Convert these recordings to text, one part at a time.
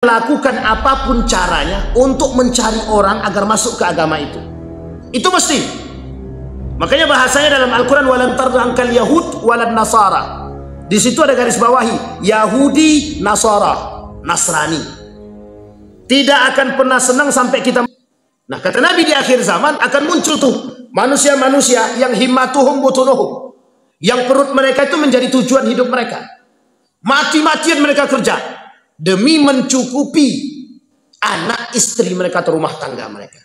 Lakukan apapun caranya untuk mencari orang agar masuk ke agama itu. Itu mesti. Makanya bahasanya dalam Al-Quran, walan tardangkal yahud walan nasara. Di situ ada garis bawahi, Yahudi, Nasara, Nasrani. Tidak akan pernah senang sampai kita. Nah, kata Nabi, di akhir zaman akan muncul tuh manusia-manusia yang himmatuhum butunuhum, yang perut mereka itu menjadi tujuan hidup mereka. Mati-matian mereka kerja demi mencukupi anak istri mereka atau rumah tangga mereka.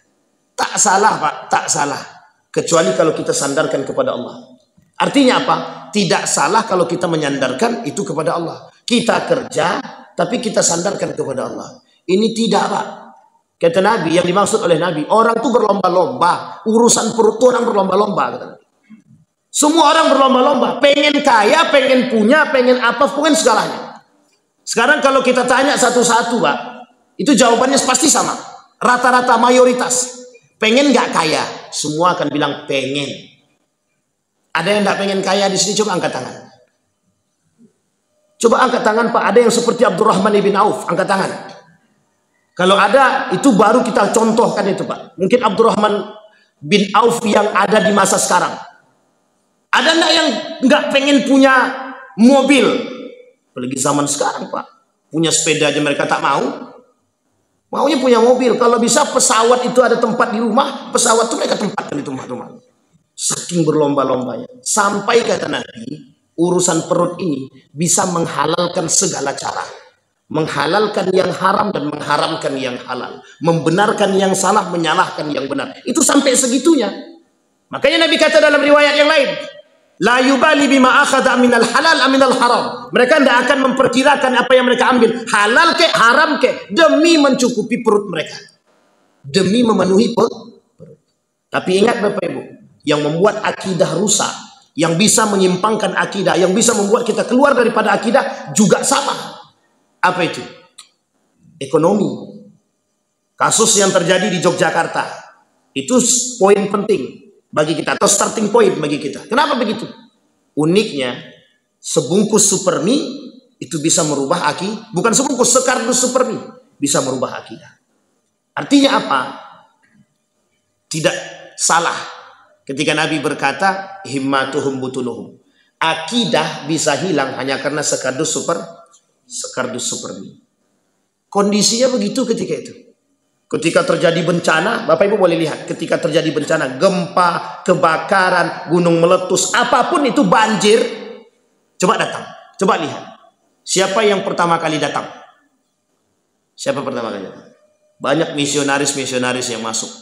Tak salah, Pak, tak salah. Kecuali kalau kita sandarkan kepada Allah. Artinya apa? Tidak salah kalau kita menyandarkan itu kepada Allah. Kita kerja, tapi kita sandarkan kepada Allah. Ini tidak, Pak. Kata Nabi, yang dimaksud oleh Nabi, orang itu berlomba-lomba. Urusan perut itu orang berlomba-lomba, kata Nabi. Semua orang berlomba-lomba. Pengen kaya, pengen punya, pengen apa, pengen segalanya. Sekarang kalau kita tanya satu-satu, Pak, itu jawabannya pasti sama. Rata-rata mayoritas. Pengen nggak kaya? Semua akan bilang pengen. Ada yang nggak pengen kaya di sini? Coba angkat tangan. Coba angkat tangan, Pak. Ada yang seperti Abdurrahman ibn Auf? Angkat tangan. Kalau ada, itu baru kita contohkan itu, Pak. Mungkin Abdurrahman bin Auf yang ada di masa sekarang. Ada nggak yang nggak pengen punya mobil? Apalagi zaman sekarang, Pak. Punya sepeda aja mereka tak mau. Maunya punya mobil. Kalau bisa pesawat itu ada tempat di rumah, pesawat itu mereka tempatkan di rumah-rumah. Saking berlomba-lombanya. Sampai kata Nabi, urusan perut ini bisa menghalalkan segala cara. Menghalalkan yang haram dan mengharamkan yang halal. Membenarkan yang salah, menyalahkan yang benar. Itu sampai segitunya. Makanya Nabi kata dalam riwayat yang lain, la yubali bima akhadha minal halal aminal haram. Mereka tidak akan memperkirakan apa yang mereka ambil, halal ke haram ke, demi mencukupi perut mereka, demi memenuhi perut. Tapi ingat Bapak Ibu, yang membuat akidah rusak, yang bisa menyimpangkan akidah, yang bisa membuat kita keluar daripada akidah juga sama. Apa itu? Ekonomi. Kasus yang terjadi di Yogyakarta itu poin penting bagi kita, atau starting point bagi kita. Kenapa begitu? Uniknya, sebungkus supermi itu bisa merubah akidah. Bukan sebungkus, sekardus supermi bisa merubah akidah. Artinya apa? Tidak salah ketika Nabi berkata, himmatuhum butunuhum. Akidah bisa hilang hanya karena sekardus supermi. Kondisinya begitu ketika itu. Ketika terjadi bencana, Bapak Ibu boleh lihat, ketika terjadi bencana, gempa, kebakaran, gunung meletus, apapun itu, banjir, coba datang, coba lihat. Siapa yang pertama kali datang? Siapa pertama kali datang? Banyak misionaris-misionaris yang masuk.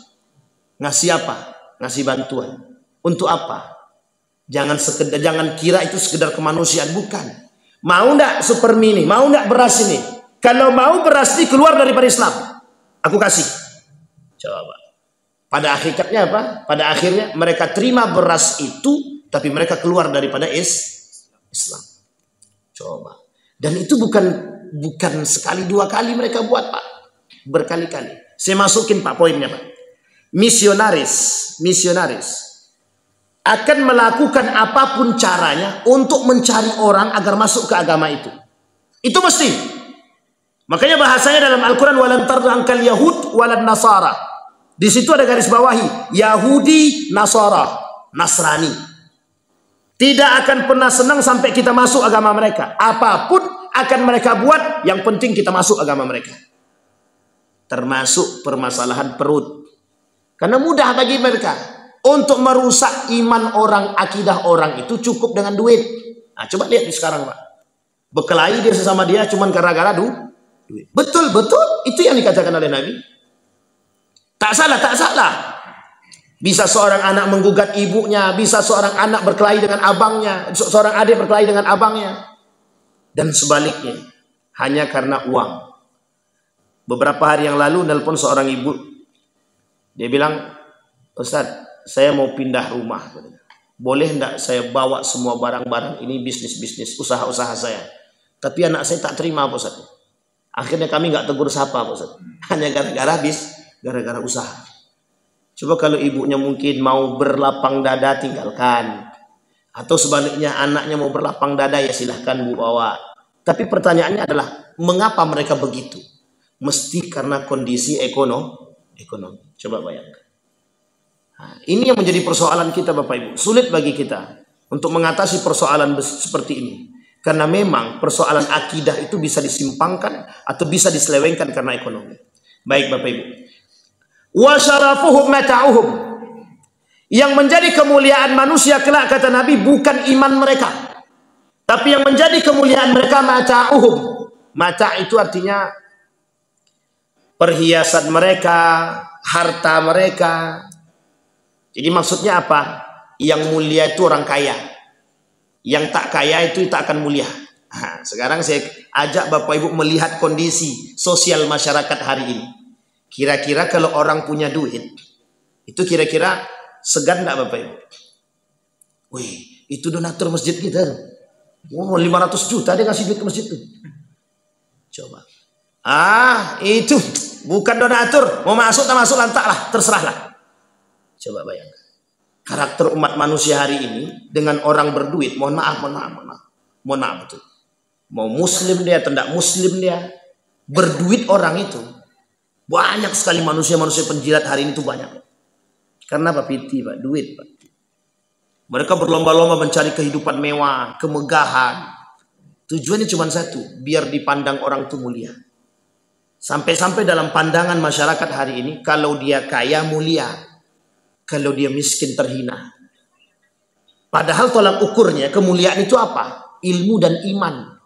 Ngasih apa? Ngasih bantuan. Untuk apa? Jangan kira itu sekedar kemanusiaan, bukan. Mau ndak supermi ini? Mau ndak beras ini? Kalau mau beras ini keluar daripada Islam, aku kasih. Coba. Pada hakikatnya apa? Pada akhirnya mereka terima beras itu, tapi mereka keluar daripada Islam. Coba. Dan itu bukan sekali dua kali mereka buat, Pak. Berkali-kali. Saya masukin, Pak, poinnya, Pak. Misionaris akan melakukan apapun caranya untuk mencari orang agar masuk ke agama itu. Itu mesti. Makanya bahasanya dalam Al-Quran, walan tardangkal yahud walan nasara. Di situ ada garis bawahi, Yahudi, Nasara, Nasrani. Tidak akan pernah senang sampai kita masuk agama mereka. Apapun akan mereka buat, yang penting kita masuk agama mereka. Termasuk permasalahan perut. Karena mudah bagi mereka untuk merusak iman orang, akidah orang itu cukup dengan duit. Nah, coba lihat di sekarang, Pak. Berkelahi dia sesama dia cuman gara-gara duit. Betul, itu yang dikatakan oleh Nabi. Tak salah. Bisa seorang anak menggugat ibunya, bisa seorang anak berkelahi dengan abangnya, seorang adik berkelahi dengan abangnya, dan sebaliknya, hanya karena uang. Beberapa hari yang lalu nelpon seorang ibu, dia bilang, Ustaz, saya mau pindah rumah, boleh enggak saya bawa semua barang-barang ini, bisnis, usaha-usaha saya, tapi anak saya tak terima, Pak Ustaz. Akhirnya kami nggak tegur sapa, Pak Ustaz. Hanya gara-gara usaha. Coba kalau ibunya mungkin mau berlapang dada, tinggalkan. Atau sebaliknya anaknya mau berlapang dada, ya silahkan Bu bawa. Tapi pertanyaannya adalah, mengapa mereka begitu? Mesti karena kondisi ekonomi. Coba bayangkan. Nah, ini yang menjadi persoalan kita Bapak Ibu. Sulit bagi kita untuk mengatasi persoalan seperti ini. Karena memang persoalan akidah itu bisa disimpangkan atau bisa diselewengkan karena ekonomi. Baik Bapak Ibu. Wa syarafuhum mata'uhum. Yang menjadi kemuliaan manusia kelak kata Nabi bukan iman mereka. Tapi yang menjadi kemuliaan mereka mata'uhum. Mata' itu artinya perhiasan mereka, harta mereka. Jadi maksudnya apa? Yang mulia itu orang kaya. Yang tak kaya itu tak akan mulia. Nah, sekarang saya ajak Bapak Ibu melihat kondisi sosial masyarakat hari ini. Kira-kira kalau orang punya duit, itu kira-kira segan enggak Bapak Ibu? Wih, itu donatur masjid kita. Oh, 500 juta dia ngasih duit ke masjid tuh. Coba. Itu bukan donatur. Mau masuk tak masuk lantak lah, terserah lah. Coba bayangkan. Karakter umat manusia hari ini dengan orang berduit, mohon maaf betul. Mau muslim dia, tidak muslim dia, berduit orang itu. Banyak sekali manusia-manusia penjilat hari ini tuh banyak. Karena apa? Piti Pak, duit Pak. Mereka berlomba-lomba mencari kehidupan mewah, kemegahan. Tujuannya cuma satu, biar dipandang orang itu mulia. Sampai-sampai dalam pandangan masyarakat hari ini, kalau dia kaya mulia, kalau dia miskin terhina. Padahal tolak ukurnya kemuliaan itu apa? Ilmu dan iman.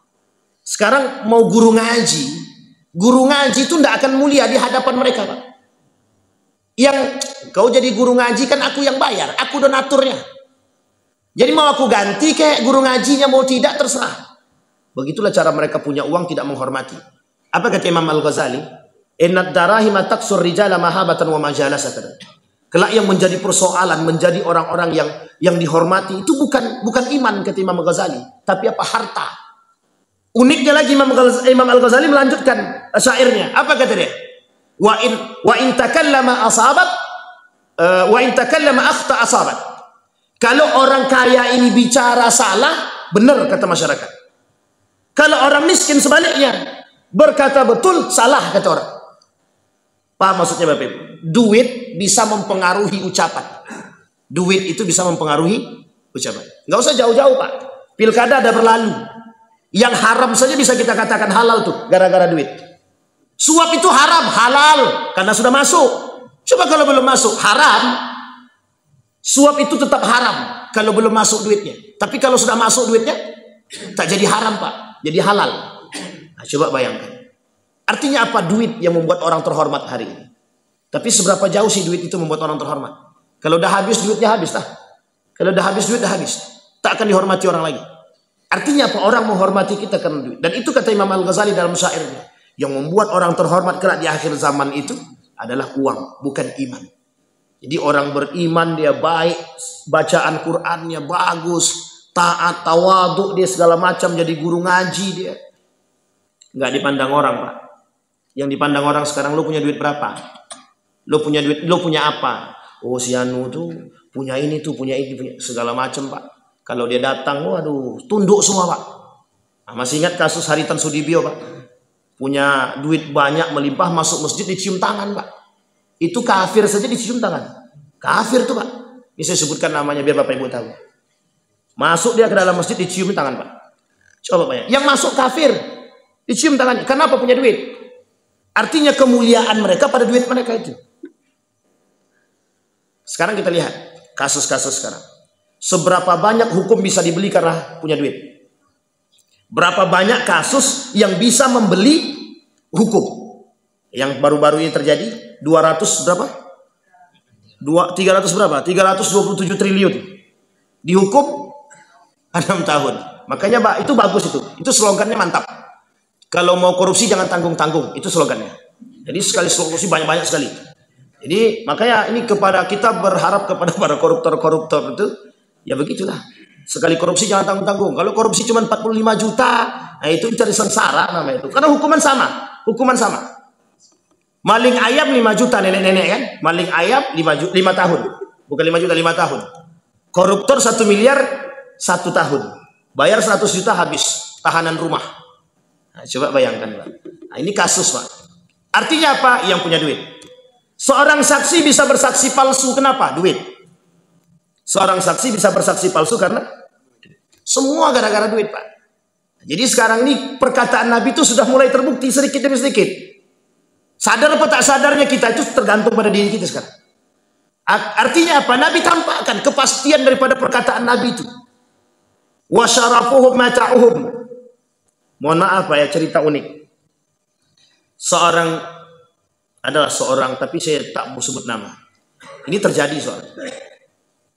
Sekarang mau guru ngaji itu tidak akan mulia di hadapan mereka Pak. Yang kau jadi guru ngaji kan aku yang bayar, aku donaturnya. Jadi mau aku ganti kayak guru ngajinya mau tidak terserah. Begitulah cara mereka punya uang tidak menghormati. Apa kata Imam Al-Ghazali? Innad darahima taksur rijala mahabatan wa majalasa. Kelak yang menjadi persoalan, menjadi orang-orang yang dihormati itu bukan iman kata Imam Al-Ghazali, tapi apa? Harta. Uniknya lagi Imam Al-Ghazali melanjutkan syairnya. Apa kata dia? Wa in takallama asabat wa in takallama akhta asabat. Kalau orang kaya ini bicara salah, benar kata masyarakat. Kalau orang miskin sebaliknya, berkata betul, salah kata orang. Paham maksudnya Bapak Ibu? Duit bisa mempengaruhi ucapan. Duit itu bisa mempengaruhi ucapan. Nggak usah jauh-jauh Pak. Pilkada ada berlalu. Yang haram saja bisa kita katakan halal tuh, gara-gara duit. Suap itu haram, halal, karena sudah masuk. Coba kalau belum masuk, haram. Suap itu tetap haram, kalau belum masuk duitnya. Tapi kalau sudah masuk duitnya, tak jadi haram Pak, jadi halal. Nah, coba bayangkan. Artinya apa? Duit yang membuat orang terhormat hari ini. Tapi seberapa jauh sih duit itu membuat orang terhormat? Kalau udah habis duitnya habis lah. Kalau udah habis duit dah habis. Tak akan dihormati orang lagi. Artinya apa? Orang menghormati kita karena duit. Dan itu kata Imam Al-Ghazali dalam syairnya. Yang membuat orang terhormat kelak di akhir zaman itu adalah uang, bukan iman. Jadi orang beriman dia baik, bacaan Qur'annya bagus, taat, tawaduk dia segala macam, jadi guru ngaji dia. Nggak dipandang orang Pak. Yang dipandang orang sekarang, lu punya duit berapa? Lu punya duit, lu punya apa? Oh si Anu tuh punya ini tuh, punya ini, punya segala macam Pak. Kalau dia datang, waduh, tunduk semua Pak. Nah, masih ingat kasus Haritan Sudibyo Pak? Punya duit banyak melimpah, masuk masjid dicium tangan Pak. Itu kafir saja dicium tangan. Kafir tuh Pak. Ini saya sebutkan namanya biar Bapak Ibu tahu. Masuk dia ke dalam masjid dicium tangan Pak. Coba Pak. Yang masuk kafir dicium tangannya. Kenapa? Punya duit. Artinya kemuliaan mereka pada duit mereka itu. Sekarang kita lihat kasus-kasus sekarang. Seberapa banyak hukum bisa dibeli karena punya duit? Berapa banyak kasus yang bisa membeli hukum? Yang baru-baru ini terjadi 200 berapa? 300 berapa? 327 triliun. Dihukum 6 tahun. Makanya Pak, itu bagus itu. Itu slogannya mantap. Kalau mau korupsi jangan tanggung-tanggung, itu slogannya. Jadi sekali korupsi banyak-banyak sekali. Jadi makanya ini kepada kita berharap kepada para koruptor-koruptor itu, ya begitulah. Sekali korupsi jangan tanggung-tanggung. Kalau korupsi cuma 45 juta, nah itu cari sengsara namanya itu. Karena hukuman sama, hukuman sama. Maling ayam 5 juta nenek-nenek kan? Maling ayam 5 tahun. Bukan 5 juta, 5 tahun. Koruptor 1 miliar 1 tahun. Bayar 100 juta habis tahanan rumah. Nah, coba bayangkan Pak. Nah, ini kasus Pak. Artinya apa? Yang punya duit. Seorang saksi bisa bersaksi palsu, kenapa? Duit. Seorang saksi bisa bersaksi palsu karena semua gara-gara duit, Pak. Jadi sekarang ini perkataan Nabi itu sudah mulai terbukti sedikit demi sedikit. Sadar apa tak sadarnya kita itu tergantung pada diri kita sekarang. Artinya apa? Nabi tampakkan kepastian daripada perkataan Nabi itu. Wa syarafuhum mata'uhum. Mohon maaf Pak ya, cerita unik. Adalah seorang, tapi saya tak mau sebut nama. Ini terjadi soalnya.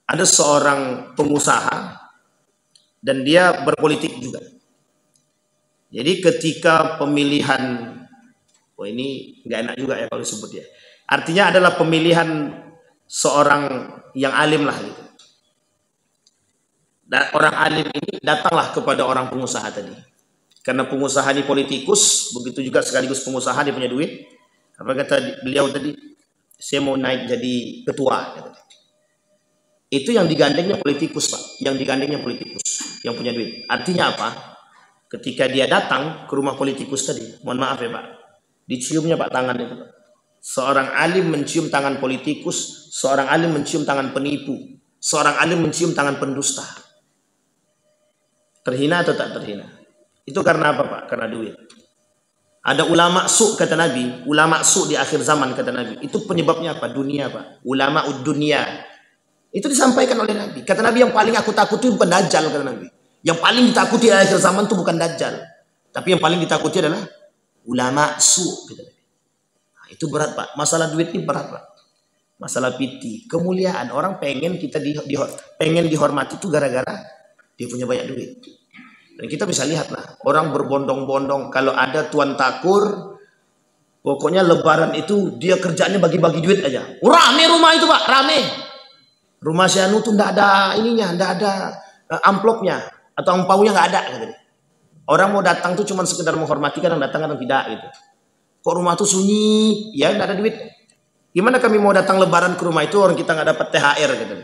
Ada seorang pengusaha dan dia berpolitik juga. Jadi ketika pemilihan, ini nggak enak juga ya kalau disebut ya. Artinya adalah pemilihan seorang yang alim lah gitu. Dan orang alim ini datanglah kepada orang pengusaha tadi. Karena pengusaha ini politikus, begitu juga sekaligus pengusaha, dia punya duit. Apa kata beliau tadi? Saya mau naik jadi ketua. Itu yang digandengnya politikus, Pak. Yang digandengnya politikus, yang punya duit. Artinya apa? Ketika dia datang ke rumah politikus tadi, mohon maaf ya Pak, diciumnya Pak tangan itu Pak. Seorang alim mencium tangan politikus, seorang alim mencium tangan penipu, seorang alim mencium tangan pendusta. Terhina atau tak terhina? Itu karena apa Pak? Karena duit. Ada ulama su kata Nabi, ulama su di akhir zaman kata Nabi. Itu penyebabnya apa? Dunia Pak. Ulama dunia. Itu disampaikan oleh Nabi. Kata Nabi yang paling aku takuti bukan Dajjal kata Nabi. Yang paling ditakuti di akhir zaman itu bukan Dajjal. Tapi yang paling ditakuti adalah ulama su kata Nabi. Nah, itu berat Pak. Masalah duit ini berat Pak. Masalah piti, kemuliaan. Orang pengen kita pengen dihormati itu gara-gara dia punya banyak duit. Dan kita bisa lihat lah, orang berbondong-bondong. Kalau ada tuan takur, pokoknya lebaran itu dia kerjanya bagi-bagi duit aja. Rame rumah itu Pak, rame. Rumah si Anu tuh ndak ada ininya, ndak ada amplopnya atau angpaunya nggak ada. Gitu. Orang mau datang tuh cuma sekedar menghormati, kadang datang kadang tidak gitu. Kok rumah tuh sunyi, ya ndak ada duit. Gimana kami mau datang lebaran ke rumah itu orang kita nggak dapat THR gitu.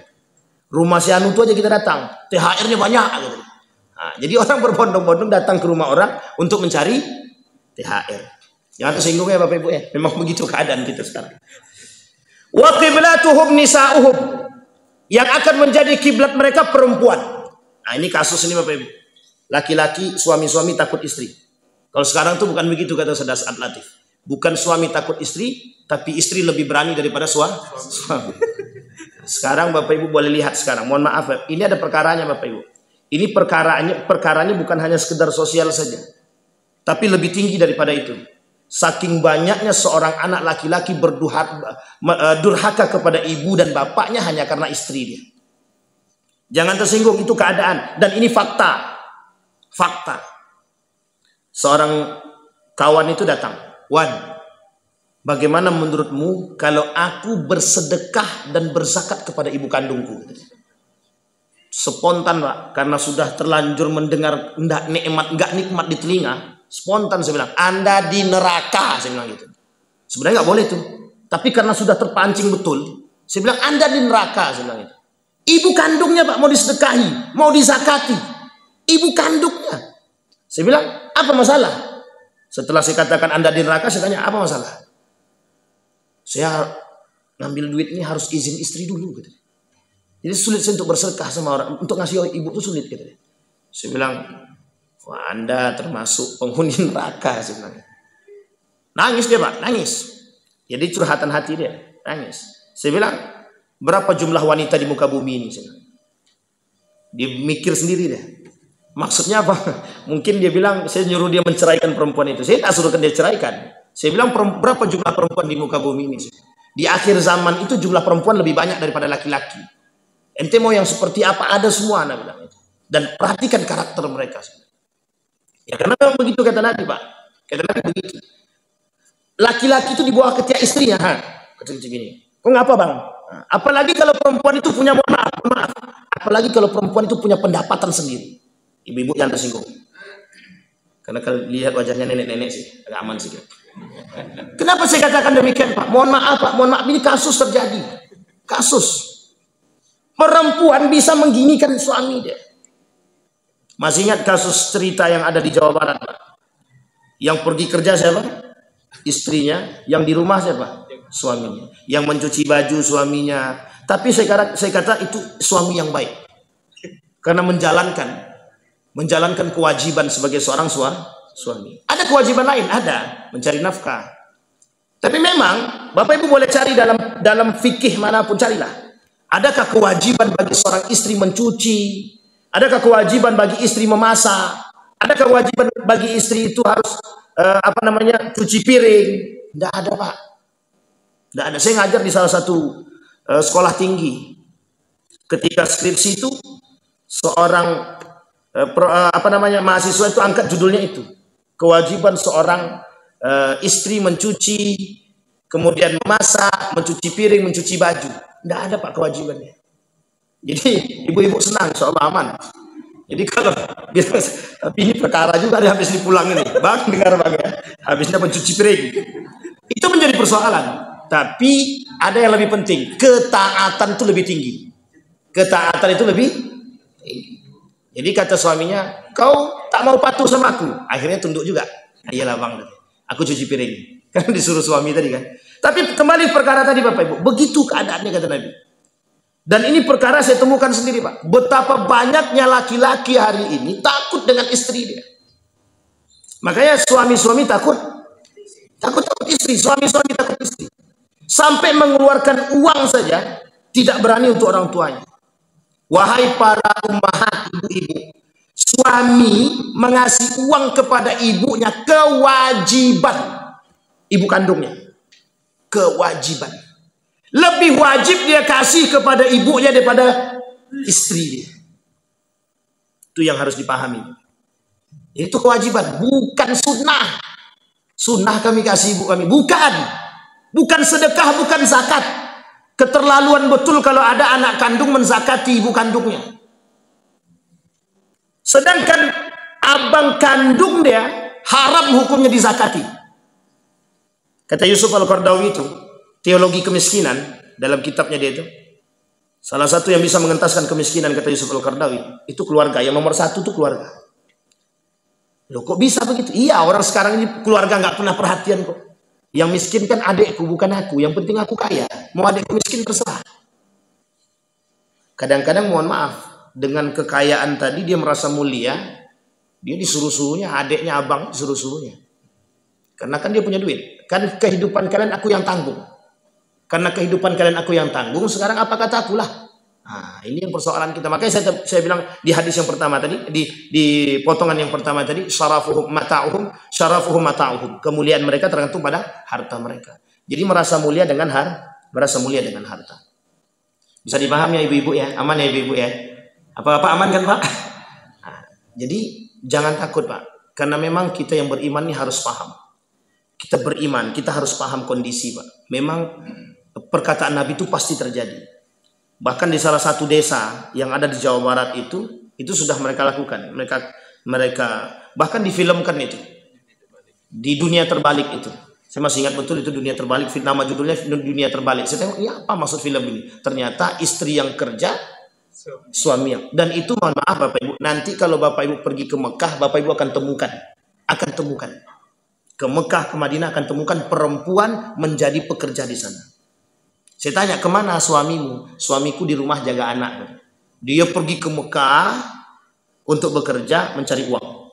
Rumah si Anu tuh aja kita datang, THR-nya banyak gitu. Nah, jadi orang berbondong-bondong datang ke rumah orang untuk mencari THR. Jangan tersinggung ya Bapak Ibu ya. Memang begitu keadaan kita sekarang. Wa qiblatuhum nisa'uhum. Yang akan menjadi kiblat mereka perempuan. Nah, ini kasus ini Bapak Ibu. Laki-laki, suami-suami takut istri. Kalau sekarang tuh bukan begitu kata Saudara Saad Latif. Bukan suami takut istri, tapi istri lebih berani daripada suami. Sekarang Bapak Ibu boleh lihat sekarang. Mohon maaf, ini ada perkaranya Bapak Ibu. Ini perkaranya bukan hanya sekedar sosial saja. Tapi lebih tinggi daripada itu. Saking banyaknya seorang anak laki-laki durhaka kepada ibu dan bapaknya hanya karena istri dia. Jangan tersinggung, itu keadaan. Dan ini fakta. Fakta. Seorang kawan itu datang. Wan, bagaimana menurutmu kalau aku bersedekah dan berzakat kepada ibu kandungku? Spontan Pak, karena sudah terlanjur mendengar nggak nikmat di telinga, spontan saya bilang, Anda di neraka, saya bilang gitu. Sebenarnya nggak boleh tuh, tapi karena sudah terpancing betul, saya bilang Anda di neraka, saya bilang gitu. Ibu kandungnya Pak mau disedekahi, mau dizakati, ibu kandungnya. Saya bilang apa masalah? Setelah saya katakan Anda di neraka, saya tanya apa masalah? Saya ngambil duit ini harus izin istri dulu gitu. Jadi sulit saya untuk bersedekah sama orang, untuk ngasih ibu itu sulit gitu. Saya bilang, wah Anda termasuk penghuni neraka, saya bilang. Nangis dia Pak, nangis. Jadi curhatan hati dia, nangis. Saya bilang, berapa jumlah wanita di muka bumi ini? Saya bilang. Dia mikir sendiri deh. Maksudnya apa? Mungkin dia bilang, saya nyuruh dia menceraikan perempuan itu. Saya tak suruhkan dia ceraikan. Saya bilang, berapa jumlah perempuan di muka bumi ini? Di akhir zaman itu jumlah perempuan lebih banyak daripada laki-laki. Ente mau yang seperti apa? Ada semua Anda bilang itu. Dan perhatikan karakter mereka. Ya karena memang begitu kata Nabi Pak. Kata Nabi begitu. Laki-laki itu di bawah ketiak istrinya. Kata begini. Kok ngapa Bang? Apalagi kalau perempuan itu punya maaf. Apalagi kalau perempuan itu punya pendapatan sendiri. Ibu-ibu yang tersinggung. Karena kalau lihat wajahnya nenek-nenek sih agak aman sih. Kenapa saya katakan demikian Pak? Mohon maaf Pak. Mohon maaf, ini kasus terjadi. Kasus. Perempuan bisa mengginikan suami dia. Masih ingat kasus cerita yang ada di Jawa Barat Pak? Yang pergi kerja siapa? istrinya, yang di rumah siapa? Suaminya. Yang mencuci baju suaminya. Tapi saya kata itu suami yang baik. Karena menjalankan kewajiban sebagai seorang suami. Ada kewajiban lain, ada mencari nafkah. Tapi memang Bapak Ibu boleh cari dalam fikih manapun, carilah. Adakah kewajiban bagi seorang istri mencuci? Adakah kewajiban bagi istri memasak? Adakah kewajiban bagi istri itu harus cuci piring? Tidak ada, Pak. Tidak ada. Saya ngajar di salah satu sekolah tinggi. Ketika skripsi itu seorang mahasiswa itu angkat judulnya itu, kewajiban seorang istri mencuci, kemudian memasak, mencuci piring, mencuci baju. Tidak ada, Pak, kewajibannya. Jadi ibu-ibu senang, insyaallah aman. Jadi kalau tapi ini perkara juga ada habis dipulang ini. Bang, dengar Bang ya. Habisnya mencuci piring. Itu menjadi persoalan. Tapi ada yang lebih penting, ketaatan itu lebih tinggi. Ketaatan itu lebih tinggi. Jadi kata suaminya, "Kau tak mau patuh sama aku." Akhirnya tunduk juga. "Iyalah Bang, aku cuci piring." Kan disuruh suami tadi kan. Tapi kembali perkara tadi Bapak Ibu, begitu keadaannya kata Nabi. Dan ini perkara saya temukan sendiri, Pak. Betapa banyaknya laki-laki hari ini takut dengan istri dia. Makanya suami-suami takut istri, suami-suami takut istri. Sampai mengeluarkan uang saja tidak berani untuk orang tuanya. Wahai para ummahat, ibu-ibu, suami mengasih uang kepada ibunya kewajiban ibu kandungnya. Kewajiban. Lebih wajib dia kasih kepada ibunya daripada istri dia. Itu yang harus dipahami. Itu kewajiban, bukan sunnah. Sunnah kami kasih ibu kami, bukan sedekah, bukan zakat. Keterlaluan betul kalau ada anak kandung menzakati ibu kandungnya. Sedangkan abang kandung dia haram hukumnya dizakati. Kata Yusuf Al-Qaradawi itu, teologi kemiskinan, dalam kitabnya dia itu, salah satu yang bisa mengentaskan kemiskinan, kata Yusuf Al-Qaradawi, itu keluarga. Yang nomor satu itu keluarga. Loh kok bisa begitu? Iya, orang sekarang ini keluarga nggak pernah perhatian kok. Yang miskin kan adekku, bukan aku. Yang penting aku kaya. Mau adekku miskin terserah. Kadang-kadang mohon maaf, dengan kekayaan tadi dia merasa mulia, dia disuruh-suruhnya, adeknya abang disuruh-suruhnya. Karena kan dia punya duit. Kan kehidupan kalian aku yang tanggung. Karena kehidupan kalian aku yang tanggung, sekarang apa kata akulah. Nah, ini yang persoalan kita. Makanya saya bilang di hadis yang pertama tadi, di potongan yang pertama tadi, syarafuhum mata'uhum. Kemuliaan mereka tergantung pada harta mereka. Jadi merasa mulia dengan harta. Bisa dipahami ya ibu-ibu ya? Aman ya ibu-ibu ya? Apa-apa aman kan Pak? Nah, jadi jangan takut Pak. Karena memang kita yang beriman ini harus paham. Kita beriman, kita harus paham kondisi Pak. Memang perkataan Nabi itu pasti terjadi. Bahkan di salah satu desa yang ada di Jawa Barat itu sudah mereka lakukan. Mereka bahkan difilmkan itu. Di Dunia Terbalik itu. Saya masih ingat betul itu Dunia Terbalik. Nama judulnya Dunia Terbalik. Saya tengok, ya apa maksud film ini? Ternyata istri yang kerja, suami yang. Dan itu mohon maaf Bapak Ibu. Nanti kalau Bapak Ibu pergi ke Mekah, Bapak Ibu akan temukan. Ke Mekah, ke Madinah akan temukan perempuan menjadi pekerja di sana. Saya tanya, kemana suamimu? Suamiku di rumah jaga anak. Dia pergi ke Mekah untuk bekerja, mencari uang.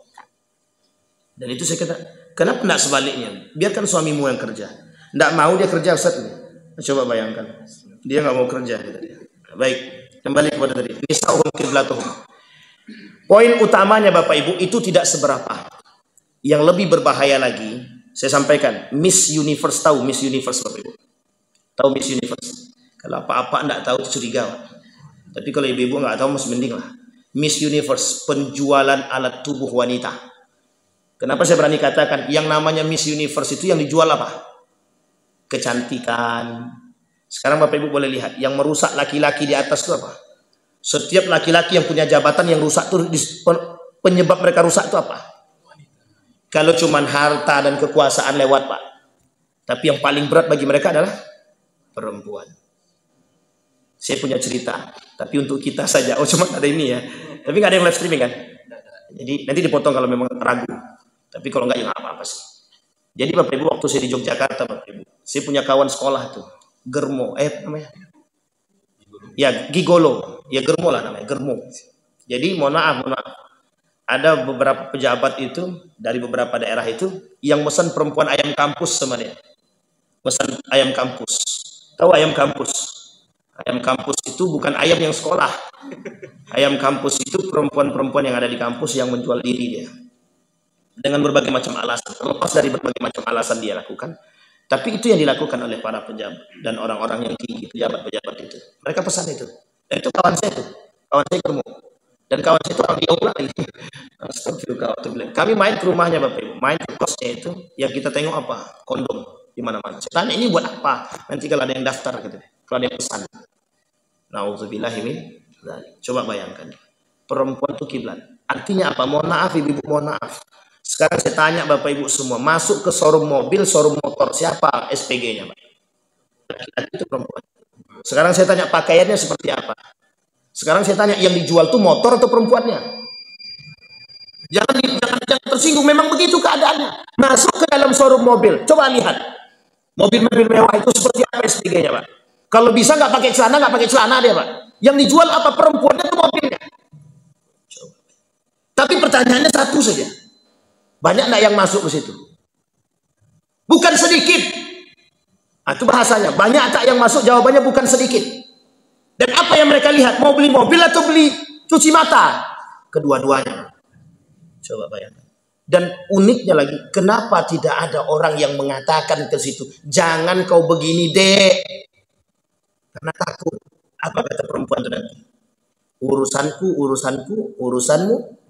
Dan itu saya kata, kenapa tidak sebaliknya? Biarkan suamimu yang kerja. Tidak mau dia kerja, Ustaz. Coba bayangkan. Dia nggak mau kerja. Baik, kembali kepada tadi. Nisa'uhum qiblatuhum. Poin utamanya Bapak Ibu, itu tidak seberapa. Yang lebih berbahaya lagi, saya sampaikan, Miss Universe, tahu Miss Universe Bapak Ibu? Tahu Miss Universe? Kalau apa-apa enggak tahu curiga. Tapi kalau ibu-ibu enggak tahu masih mending lah. Miss Universe, penjualan alat tubuh wanita. Kenapa saya berani katakan yang namanya Miss Universe itu yang dijual apa? Kecantikan. Sekarang Bapak Ibu boleh lihat, yang merusak laki-laki di atas itu apa? Setiap laki-laki yang punya jabatan yang rusak itu, penyebab mereka rusak itu apa? Kalau cuma harta dan kekuasaan lewat Pak. Tapi yang paling berat bagi mereka adalah perempuan. Saya punya cerita, tapi untuk kita saja. Oh cuma ada ini ya. Tapi nggak ada yang live streaming kan? Jadi nanti dipotong kalau memang ragu. Tapi kalau nggak ya nggak apa-apa sih. Jadi Bapak Ibu, waktu saya di Yogyakarta Bapak Ibu, saya punya kawan sekolah tuh, Germo, namanya, ya Gigolo, ya Germo lah namanya, Germo. Jadi mohon maaf, ada beberapa pejabat itu dari beberapa daerah itu yang pesan perempuan ayam kampus sama dia, pesan ayam kampus. Tahu ayam kampus? Ayam kampus itu bukan ayam yang sekolah. Ayam kampus itu perempuan-perempuan yang ada di kampus yang menjual diri dia. Dengan berbagai macam alasan. Terlepas dari berbagai macam alasan dia lakukan. Tapi itu yang dilakukan oleh para pejabat dan orang-orang yang tinggi, pejabat-pejabat itu. Mereka pesan itu. Dan itu kawan saya tuh. Kawan saya ketemu. Dan kawan saya itu orang dia ulang lagi. Astagfirullah. Kami main ke rumahnya Bapak Ibu. Main ke kosnya itu. Yang kita tengok apa? Kondom. Di mana-mana. Saya tanya ini buat apa? Nanti kalau ada yang daftar gitu. Kalau ada yang pesan. Nauzubillahi min dzalik. Coba bayangkan. Perempuan itu kiblat. Artinya apa? Mohon maaf Ibu, mohon maaf. Sekarang saya tanya Bapak Ibu semua, masuk ke showroom mobil, showroom motor, siapa SPG-nya Pak? Laki-laki itu perempuan. Sekarang saya tanya pakaiannya seperti apa? Sekarang saya tanya yang dijual itu motor atau perempuannya? Jangan tersinggung, memang begitu keadaannya. Masuk ke dalam showroom mobil, coba lihat. Mobil-mobil mewah itu seperti apa SPG-nya Pak? Kalau bisa nggak pakai celana dia Pak. Yang dijual apa? Perempuannya itu mobilnya. Tapi pertanyaannya satu saja. Banyak enggak yang masuk ke situ? Bukan sedikit. Itu bahasanya. Banyak tak yang masuk? Jawabannya bukan sedikit. Dan apa yang mereka lihat? Mau beli mobil atau beli cuci mata? Kedua-duanya. Coba bayangkan. Dan uniknya lagi, kenapa tidak ada orang yang mengatakan ke situ, jangan kau begini dek. Karena takut. Apa kata perempuan itu nanti? Urusanku, urusanmu.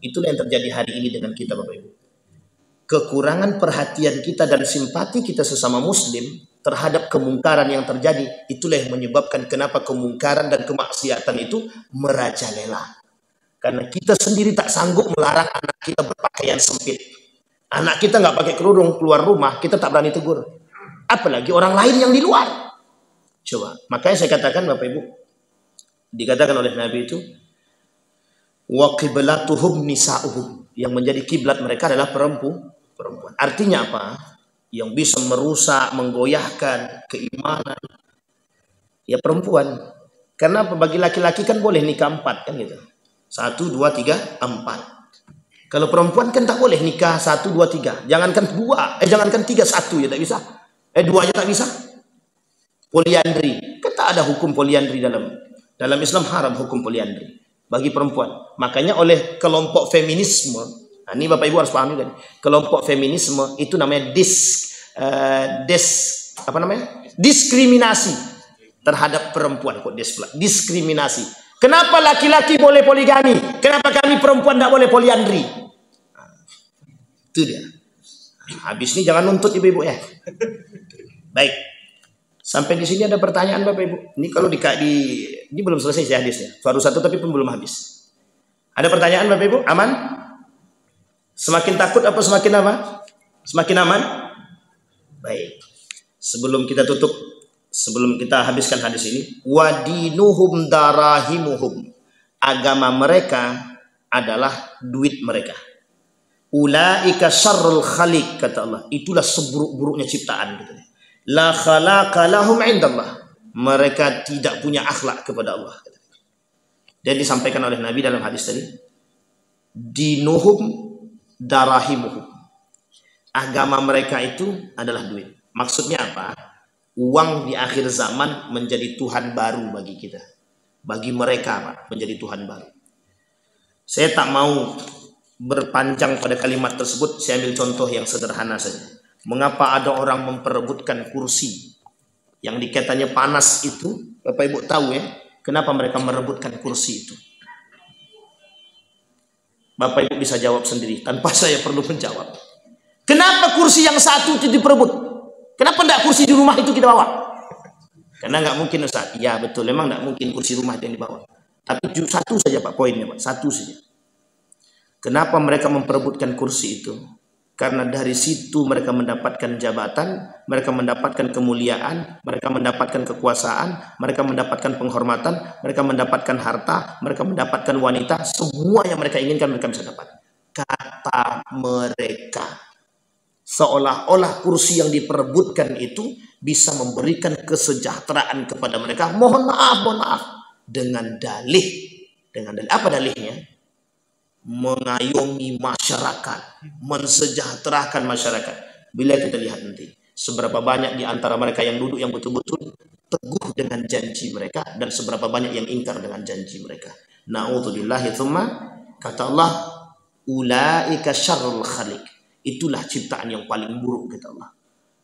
Itulah yang terjadi hari ini dengan kita Bapak Ibu. Kekurangan perhatian kita dan simpati kita sesama muslim terhadap kemungkaran yang terjadi, itulah yang menyebabkan kenapa kemungkaran dan kemaksiatan itu merajalela. Karena kita sendiri tak sanggup melarang anak kita berpakaian sempit. Anak kita nggak pakai kerudung keluar rumah, kita tak berani tegur. Apalagi orang lain yang di luar. Coba, makanya saya katakan Bapak Ibu, dikatakan oleh Nabi itu, wa qiblatuhum nisa'uhum, yang menjadi kiblat mereka adalah perempuan. Artinya apa? Yang bisa merusak, menggoyahkan keimanan ya perempuan. Karena bagi laki-laki kan boleh nikah 4 kan gitu. 1, 2, 3, 4. Kalau perempuan kan tak boleh nikah 1, 2, 3. Jangankan 2, jangankan 3, 1 ya tak bisa. 2 aja tak bisa. Poliandri. Kan tak ada hukum poliandri dalam Islam, haram hukum poliandri bagi perempuan. Makanya oleh kelompok feminisme, ini Bapak Ibu harus pahami kan, kelompok feminisme itu namanya diskriminasi terhadap perempuan. Kok diskriminasi? Kenapa laki-laki boleh poligami? Kenapa kami perempuan tidak boleh poliandri? Itu dia. Habis ini jangan nuntut ibu-ibu ya. Baik. Sampai di sini ada pertanyaan Bapak Ibu. Ini kalau ini belum selesai sih hadisnya. Baru 1 tapi pun belum habis. Ada pertanyaan Bapak Ibu? Aman? Semakin takut apa semakin apa? Semakin aman? Baik. Sebelum kita tutup, sebelum kita habiskan hadis ini, wadinuhum darahimuhum. Agama mereka adalah duit mereka. Ulaika syarrul khaliq, kata Allah. Itulah seburuk-buruknya ciptaan gitu. La khalaqa lahum indallah. Mereka tidak punya akhlak kepada Allah. Dan disampaikan oleh Nabi dalam hadis tadi, dinuhum darahimuhum. Agama mereka itu adalah duit. Maksudnya apa? Uang di akhir zaman menjadi Tuhan baru bagi kita. Bagi mereka Pak, menjadi Tuhan baru. Saya tak mau berpanjang pada kalimat tersebut. Saya ambil contoh yang sederhana saja. Mengapa ada orang memperebutkan kursi yang dikatanya panas itu? Bapak Ibu tahu ya, kenapa mereka merebutkan kursi itu? Bapak Ibu bisa jawab sendiri tanpa saya perlu menjawab. Kenapa kursi yang satu itu diperebut? Kenapa tidak kursi di rumah itu kita bawa? Karena nggak mungkin Ustaz. Ya betul, memang nggak mungkin kursi rumah itu yang dibawa. Tapi satu saja Pak poinnya Pak, satu saja. Kenapa mereka memperebutkan kursi itu? Karena dari situ mereka mendapatkan jabatan, mereka mendapatkan kemuliaan, mereka mendapatkan kekuasaan, mereka mendapatkan penghormatan, mereka mendapatkan harta, mereka mendapatkan wanita, semua yang mereka inginkan mereka bisa dapat. Kata mereka. Seolah-olah kursi yang diperebutkan itu bisa memberikan kesejahteraan kepada mereka. Mohon maaf. Dengan dalih. Apa dalihnya? Mengayomi masyarakat. Mensejahterakan masyarakat. Bila kita lihat nanti, seberapa banyak di antara mereka yang duduk yang betul-betul teguh dengan janji mereka, dan seberapa banyak yang ingkar dengan janji mereka. Na'udzubillahi tsumma, kata Allah, ulaika syarrul khaliq. Itulah ciptaan yang paling buruk, kata Allah.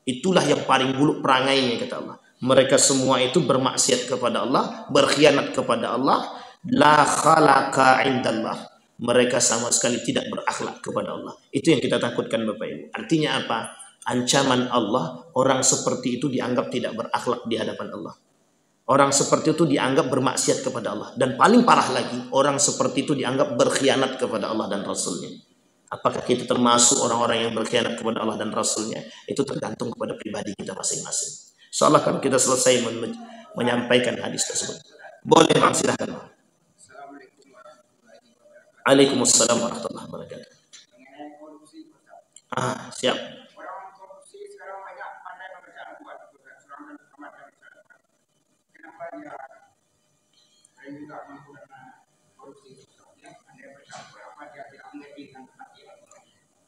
Itulah yang paling buruk perangainya, kata Allah. Mereka semua itu bermaksiat kepada Allah, berkhianat kepada Allah. La khalaqa indallah. Mereka sama sekali tidak berakhlak kepada Allah. Itu yang kita takutkan, Bapak Ibu. Artinya apa? Ancaman Allah, orang seperti itu dianggap tidak berakhlak di hadapan Allah. Orang seperti itu dianggap bermaksiat kepada Allah. Dan paling parah lagi, orang seperti itu dianggap berkhianat kepada Allah dan Rasulnya. Apakah kita termasuk orang-orang yang berkhianat kepada Allah dan Rasulnya? Itu tergantung kepada pribadi kita masing-masing. Insyaallah kalau kita selesai menyampaikan hadis tersebut. Boleh, Bang, silahkan. Waalaikumsalam warahmatullahi wabarakatuh. Siap.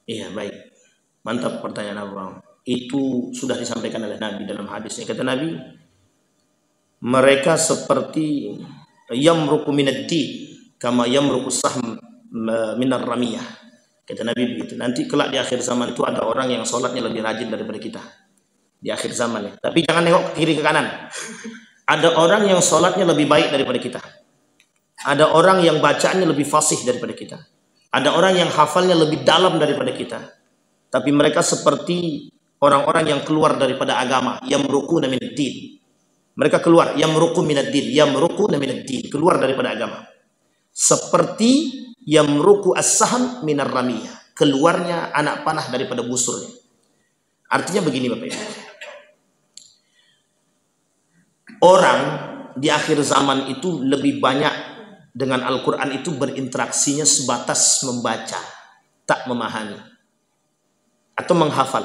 Iya, baik. Mantap pertanyaan Abang. Itu sudah disampaikan oleh Nabi dalam hadisnya. Kata Nabi, mereka seperti yamruqu minad-din kama yamruqu sahm minar ramiyah. Kata Nabi begitu. Nanti kelak di akhir zaman itu ada orang yang sholatnya lebih rajin daripada kita. Di akhir zaman ya. Tapi jangan nengok ke kiri ke kanan. Ada orang yang sholatnya lebih baik daripada kita. Ada orang yang bacaannya lebih fasih daripada kita. Ada orang yang hafalnya lebih dalam daripada kita. Tapi mereka seperti orang-orang yang keluar daripada agama. Yamruquna minad-din. Mereka keluar. Yamruqu minad-din. Yamruquna minad-din. Keluar daripada agama. Seperti yamruqu as-sahm minar ramiyah. Keluarnya anak panah daripada busurnya. Artinya begini, Bapak Ibu. Orang di akhir zaman itu lebih banyak dengan Al-Quran itu berinteraksinya sebatas membaca, tak memahami atau menghafal.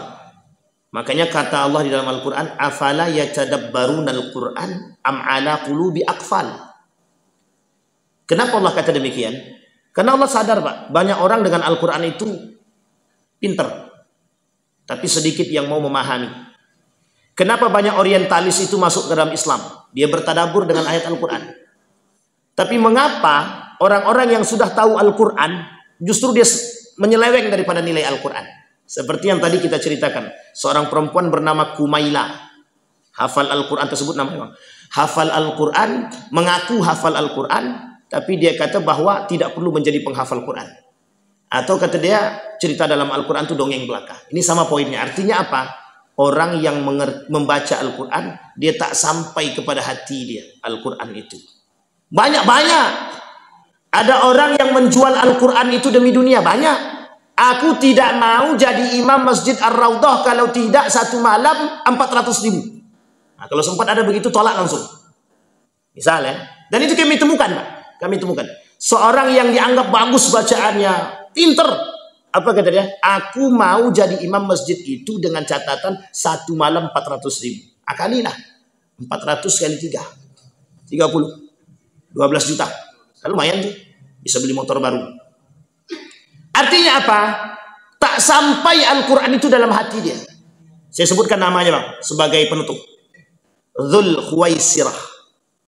Makanya kata Allah di dalam Al-Quran, afala yatadabbaruna al-Quran am ala qulubi aqfal. Kenapa Allah kata demikian? Karena Allah sadar, Pak, banyak orang dengan Al-Quran itu pinter, tapi sedikit yang mau memahami. Kenapa banyak orientalis itu masuk ke dalam Islam? Dia bertadabur dengan ayat Al-Quran. Tapi mengapa orang-orang yang sudah tahu Al-Quran justru dia menyeleweng daripada nilai Al-Quran? Seperti yang tadi kita ceritakan. Seorang perempuan bernama Kumaila. Hafal Al-Quran tersebut namanya. Hafal Al-Quran, mengaku hafal Al-Quran, tapi dia kata bahwa tidak perlu menjadi penghafal Quran. Atau kata dia cerita dalam Al-Quran itu dongeng belaka. Ini sama poinnya. Artinya apa? Orang yang membaca Al-Quran, dia tak sampai kepada hati dia Al-Quran itu. Banyak. Ada orang yang menjual Al-Quran itu demi dunia. Banyak. Aku tidak mau jadi imam Masjid Ar-Raudhah kalau tidak satu malam 400.000. Nah, kalau sempat ada begitu, tolak langsung. Misalnya. Dan itu kami temukan, Pak. Kami temukan. Seorang yang dianggap bagus bacaannya, pinter. Apa kata dia? Aku mau jadi imam masjid itu dengan catatan satu malam 400.000. Akalilah. 400 kali 3. 30. 12 juta. Lumayan tuh. Bisa beli motor baru. Artinya apa? Tak sampai Al-Quran itu dalam hati dia. Saya sebutkan namanya, Bang, sebagai penutup. Dzul Khuwaisirah.